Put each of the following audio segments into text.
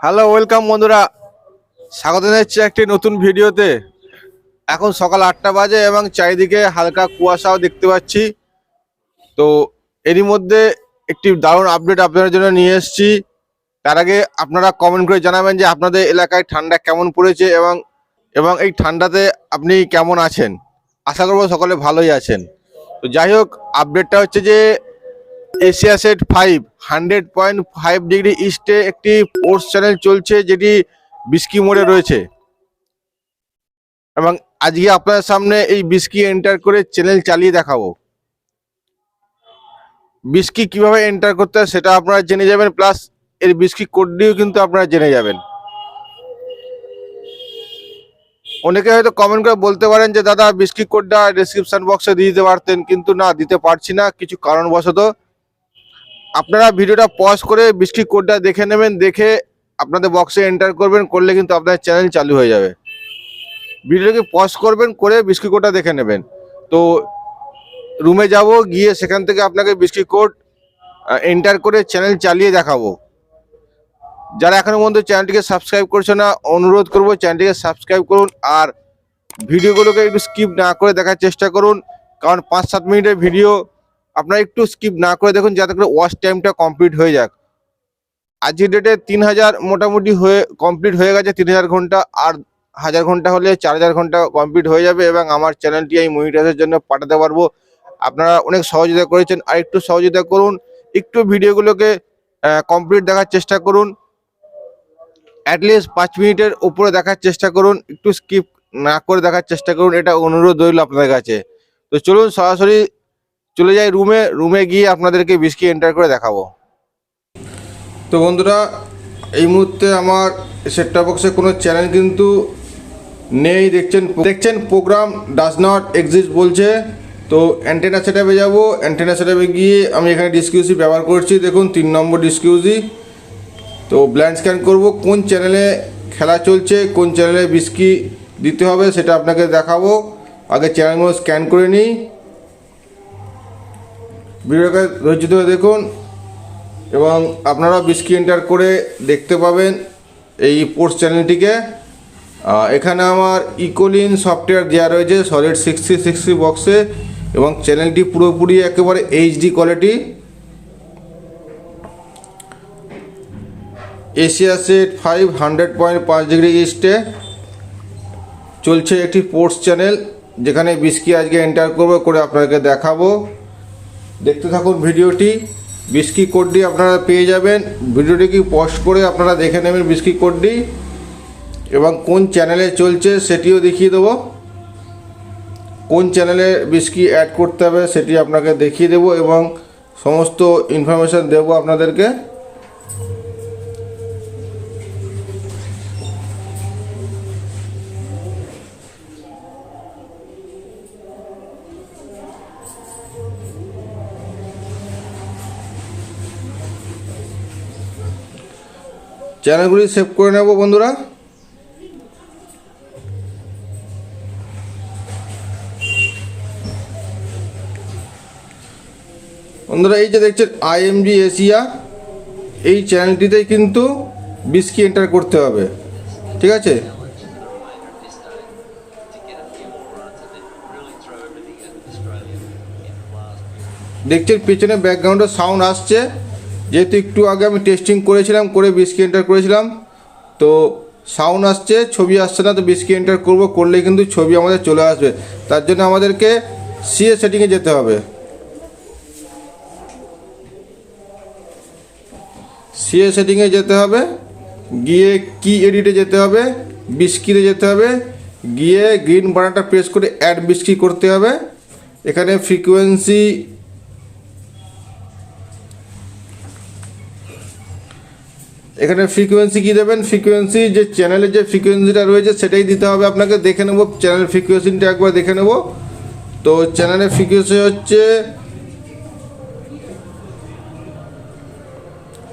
Hello, welcome বন্ধুরা। স্বাগত জানাচ্ছি একটি নতুন ভিডিওতে। এখন সকাল 8টা বাজে এবং চারিদিকে হালকা কুয়াশাও দেখতে পাচ্ছি। তো এরই মধ্যে একটি দারুণ আপডেট আপনাদের জন্য নিয়ে এসেছি। তার আগে আপনারা কমেন্ট করে জানাবেন যে আপনাদের এলাকায় ঠান্ডা কেমন পড়েছে এবং এবং এই ঠান্ডাতে আপনি কেমন আছেন। আশা করবো সকলে ভালোই আছেন। তো যাই হোক, আপডেটটা হচ্ছে যে এশিয়া সেট 5 100.5 ডিগ্রি ইস্টে একটি স্পোর্টস চ্যানেল চলছে, যেটি বিস্কি মোড়ে রয়েছে। এবং আজকে আপনাদের সামনে এই বিস্কি এন্টার করে চ্যানেল চালিয়ে দেখাবো। বিস্কি কিভাবে এন্টার করতে হয় সেটা আপনারা জেনে যাবেন, প্লাস এর বিস্কি কোডটিও কিন্তু আপনারা জেনে যাবেন। অনেকে হয়তো কমেন্ট করে বলতে পারেন যে দাদা বিস্কি কোডটা ডেসক্রিপশন বক্সে দিয়ে দিতে পারতেন, কিন্তু না, দিতে পারছি না কিছু কারণবশত। আপনারা ভিডিওটা পজ করে বিস্কি কোডটা দেখে নেবেন, দেখে আপনাদের বক্সে এন্টার করবেন, করলে কিন্তু আপনার চ্যানেল চালু হয়ে যাবে। ভিডিওকে পজ করবেন, করে বিস্কি কোডটা দেখে নেবেন। তো রুমে যাব, গিয়ে সেখান থেকে আপনাকে বিস্কি কোড এন্টার করে চ্যানেল চালিয়ে দেখাবো। যারা এখনো পর্যন্ত চ্যানেলটিকে সাবস্ক্রাইব করছে না, অনুরোধ করব চ্যানেলটিকে সাবস্ক্রাইব করুন আর ভিডিওগুলোকে একটু স্কিপ না করে দেখার চেষ্টা করুন, কারণ 5-7 মিনিটের ভিডিও আপনারা একটু স্কিপ না করে দেখুন, যাতে করে ওয়াচ টাইমটা কমপ্লিট হয়ে যাক। আজকের ডেটে 3000 মোটামুটি হয়ে কমপ্লিট হয়ে গেছে, 3000 ঘন্টা। আর 1000 ঘন্টা হলে 4000 ঘন্টা কমপ্লিট হয়ে যাবে এবং আমার চ্যানেলটি এই মনিটাইজের জন্য পাঠাতে পারবো। আপনারা অনেক সহযোগিতা করেছেন, আর একটু সহযোগিতা করুন, একটু ভিডিওগুলোকে কমপ্লিট দেখার চেষ্টা করুন। অ্যাটলিস্ট 5 মিনিটের উপরে দেখার চেষ্টা করুন, একটু স্কিপ না করে দেখার চেষ্টা করুন, এটা অনুরোধ রইল আপনাদের কাছে। তো চলুন সরাসরি চলে যাই রুমে গিয়ে আপনাদেরকে বিস্কি এন্টার করে দেখাবো। তো বন্ধুরা, এই মুহূর্তে আমার সেটটপ বক্সে কোনো চ্যানেল কিন্তু নেই, দেখছেন প্রোগ্রাম ডাজ নট এক্সিস্ট বলছে। তো অ্যান্টেনা সেটআপে যাব, অ্যান্টেনা সেটআপে গিয়ে আমি এখানে ডিসকিউসি ব্যবহার করছি, দেখুন 3 নম্বর ডিসকিউসি। তো ব্ল্যান্ড স্ক্যান করব, কোন চ্যানেলে খেলা চলছে, কোন চ্যানেলে বিস্কি দিতে হবে সেটা আপনাকে দেখাবো। আগে চ্যানেলগুলো স্ক্যান করে নিই। ভিডিওটাকে ধৈর্য ধরে দেখুন এবং আপনারা বিস্কি এন্টার করে দেখতে পাবেন এই স্পোর্টস চ্যানেলটিকে। এখানে আমার ইকোলিন সফটওয়্যার দেওয়া রয়েছে সলিড 6060 বক্সে, এবং চ্যানেলটি পুরোপুরি একেবারে HD quality. Asia sat 5 100.5 degree ইস্টে চলছে একটি স্পোর্টস চ্যানেল, যেখানে বিস্কি আজকে এন্টার করবো, করে আপনাকে দেখাবো। দেখতে থাকুন ভিডিওটি। বিস্কি কোডটি আপনারা পেয়ে যাবেন, ভিডিওটিকে পজ করে আপনারা দেখে নেবেন বিস্কি কোডটি, এবং কোন চ্যানেলে চলছে সেটিও দেখিয়ে দেবো। কোন চ্যানেলে বিস্কি অ্যাড করতে হবে সেটি আপনাকে দেখিয়ে দেবো এবং সমস্ত ইনফরমেশান দেবো আপনাদেরকে। চ্যানেলগুলি সেভ করে নেব বন্ধুরা। বন্ধুরা, এই যে দেখছেন IMG এশিয়া, এই চ্যানেলটিতেই কিন্তু বিস্কি এন্টার করতে হবে, ঠিক আছে। দেখছেন পিছনে ব্যাকগ্রাউন্ডে সাউন্ড আসছে, যেহেতু একটু আগে আমি টেস্টিং করেছিলাম, করে বিস্কি এন্টার করেছিলাম, তো সাউন্ড আসছে, ছবি আসছে না। তো বিস্কি এন্টার করবো, করলে কিন্তু ছবি আমাদের চলে আসবে। তার জন্য আমাদেরকে সিএ সেটিংয়ে যেতে হবে। সিএ সেটিংয়ে যেতে হবে, গিয়ে কি এডিটে যেতে হবে, বিস্কিতে যেতে হবে, গিয়ে গ্রিন বাটনটা প্রেস করে অ্যাড বিস্কি করতে হবে। এখানে ফ্রিকোয়েন্সি কী দেবেন, ফ্রিকোয়েন্সি যে চ্যানেলের যে ফ্রিকোয়েন্সিটা রয়েছে সেটাই দিতে হবে আপনাকে। দেখে নেব চ্যানেল ফ্রিকোয়েন্সিটা একবার দেখে নেব। তো চ্যানেলের ফ্রিকোয়েন্সি হচ্ছে,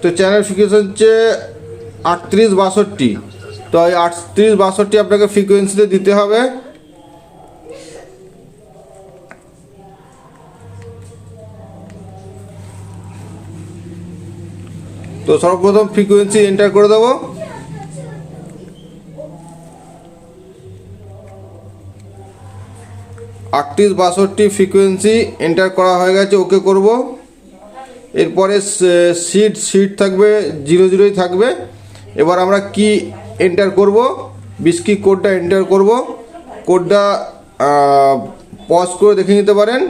তো চ্যানেল ফ্রিকোয়েন্সি হচ্ছে 3862। তো এই 3862 আপনাকে ফ্রিকোয়েন্সিতে দিতে হবে। তো সর্বপ্রথম ফ্রিকোয়েন্সি এন্টার করে দেবো। 3862 ফ্রিকোয়েন্সি এন্টার করা হয়ে গেছে, ওকে করব। এরপরে সিট থাকবে 00 থাকবে। এবার আমরা কি এন্টার করব, বিস্কিট কোডটা এন্টার করব। কোডটা পজ করে দেখে নিতে পারেন।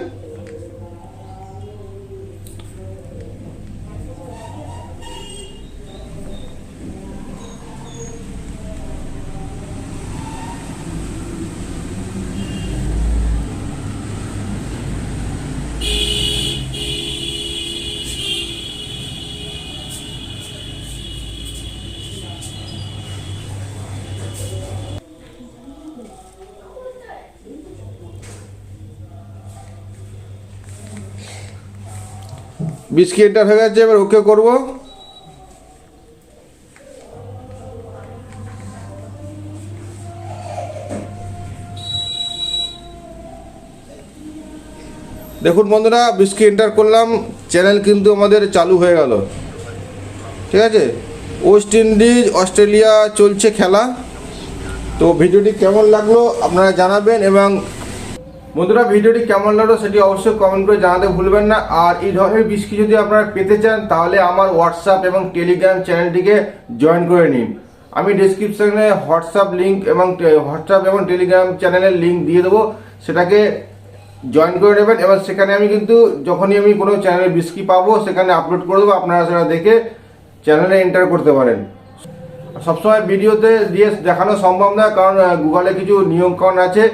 বিস্কিট এন্টার হয়ে গেছে, এবার ওকে করব। দেখুন বন্ধুরা, বিস্কিট এন্টার করলাম, চ্যানেল কিন্তু আমাদের চালু হয়ে গেল। ঠিক আছে, ওয়েস্ট ইন্ডিজ অস্ট্রেলিয়া চলছে খেলা। তো ভিডিওটি কেমন লাগলো আপনারা জানাবেন, এবং বন্ধুরা ভিডিওটি কেমন লাগলো সেটি অবশ্যই কমেন্ট করে জানাতে ভুলবেন না। আর এই ধরনের বিস্কিট যদি আপনারা পেতে চান তাহলে আমার হোয়াটসঅ্যাপ এবং টেলিগ্রাম চ্যানেলটিকে জয়েন করে নিন। আমি ডেসক্রিপশনে হোয়াটসঅ্যাপ এবং টেলিগ্রাম চ্যানেলের লিঙ্ক দিয়ে দেবো, সেটাকে জয়েন করে নেবেন। এবং সেখানে আমি কিন্তু যখনই আমি কোনো চ্যানেলে বিস্কিট পাবো সেখানে আপলোড করে দেবো, আপনারা সেটা দেখে চ্যানেলে এন্টার করতে পারেন। সবসময় ভিডিওতে দিয়ে দেখানো সম্ভব না, কারণ গুগলে কিছু নিয়মকানুন আছে,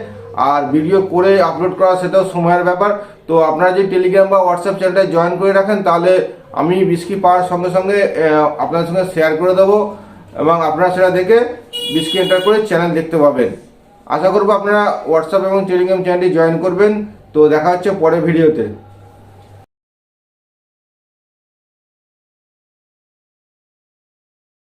আর ভিডিও করে আপলোড করা সেটাও সময়ের ব্যাপার। তো আপনারা যদি টেলিগ্রাম বা হোয়াটসঅ্যাপ চ্যানেলটা জয়েন করে রাখেন তাহলে আমি বিস্কিট পাওয়ার সঙ্গে সঙ্গে আপনাদের সঙ্গে শেয়ার করে দেবো, এবং আপনারা সেটা দেখে বিস্কিট এন্টার করে চ্যানেল দেখতে পাবেন। আশা করবো আপনারা হোয়াটসঅ্যাপ এবং টেলিগ্রাম চ্যানেলটি জয়েন করবেন। তো দেখা হচ্ছে পরের ভিডিওতে।